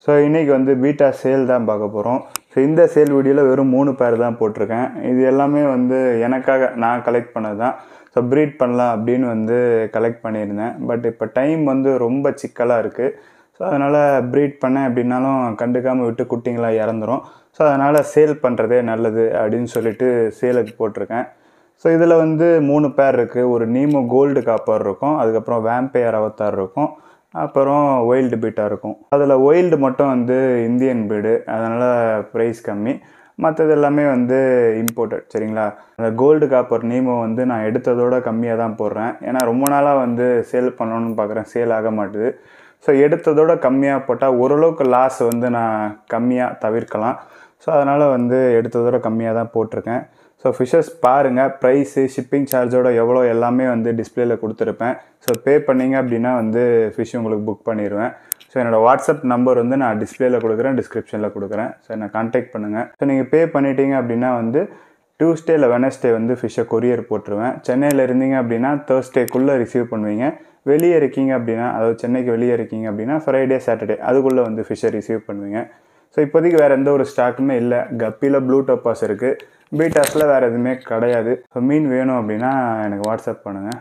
So இன்றைக்கி வந்து beta sale தான் பார்க்க போகிறோம். ஸோ இந்த சேல் வீடியோவில் வெறும் 3 பேர் தான் போட்டிருக்கேன். இது எல்லாமே வந்து எனக்காக நான் கலெக்ட் பண்ணது தான். ஸோ ப்ரீட் பண்ணலாம் அப்படின்னு வந்து கலெக்ட் பண்ணியிருந்தேன். பட் இப்போ டைம் வந்து ரொம்ப சிக்கலாக இருக்குது. ஸோ அதனால் ப்ரீட் பண்ணேன் அப்படின்னாலும் கண்டுக்காமல் விட்டு குட்டிங்களாக இறந்துரும். ஸோ அதனால் சேல் பண்ணுறதே நல்லது அப்படின்னு சொல்லிட்டு சேலுக்கு போட்டிருக்கேன். ஸோ இதில் வந்து 3 பேர் இருக்குது. ஒரு நீமோ கோல்டு காப்பர் இருக்கும், அதுக்கப்புறம் வேம்பயர் அவத்தார் இருக்கும், அப்புறம் ஒயில்டு பீட்டா இருக்கும். அதில் ஒயில்டு மட்டும் வந்து இந்தியன் பீடு, அதனால் ப்ரைஸ் கம்மி. மற்றது எல்லாமே வந்து இம்போர்ட்டட். சரிங்களா? அந்த கோல்டு காப்பர் நீமோ வந்து நான் எடுத்ததோட கம்மியாக தான் போடுறேன். ஏன்னா ரொம்ப நாளாக வந்து சேல் பண்ணணும்னு பார்க்குறேன், சேல் ஆக மாட்டுது. ஸோ எடுத்ததோட கம்மியாக போட்டால் ஓரளவுக்கு லாஸ் வந்து நான் கம்மியாக தவிர்க்கலாம். ஸோ அதனால் வந்து எடுத்ததோட கம்மியாக தான் போட்டிருக்கேன். ஸோ ஃபிஷ்ஷஸ் பாருங்கள், ப்ரைஸு ஷிப்பிங் சார்ஜோட எவ்வளோ எல்லாமே வந்து டிஸ்பிளேயில் கொடுத்துருப்பேன். ஸோ பே பண்ணிங்க அப்படின்னா வந்து ஃபிஷ் உங்களுக்கு புக் பண்ணிடுவேன். ஸோ என்னோடய வாட்ஸ்அப் நம்பர் வந்து நான் டிஸ்பிளேயில் கொடுக்குறேன், டிஸ்கிரிப்ஷனில் கொடுக்குறேன். ஸோ என்னை கான்டாக்ட் பண்ணுங்கள். ஸோ நீங்கள் பே பண்ணிட்டீங்க அப்படின்னா வந்து டியூஸ்டே இல்லை வெனஸ்டே வந்து ஃபிஷ்ஷை கொரியர் போட்டுருவேன். சென்னையில் இருந்தீங்க அப்படின்னா தேர்ஸ்டேக்குள்ளே ரிசீவ் பண்ணுவீங்க. வெளியே இருக்கீங்க அப்படின்னா, அதாவது சென்னைக்கு வெளியே இருக்கீங்க அப்படின்னா ஃப்ரைடே சாட்டர்டே அதுக்குள்ளே வந்து ஃபிஷ்ஷை ரிசீவ் பண்ணுவீங்க. ஸோ இப்போதைக்கு வேறு எந்த ஒரு ஸ்டாக்குமே இல்லை. கப்பியில் ப்ளூ டப்பாஸ் இருக்குது, பீட்டாஸில் வேறு எதுவுமே கிடையாது. ஸோ மீன் வேணும் அப்படின்னா எனக்கு வாட்ஸ்அப் பண்ணுங்கள்.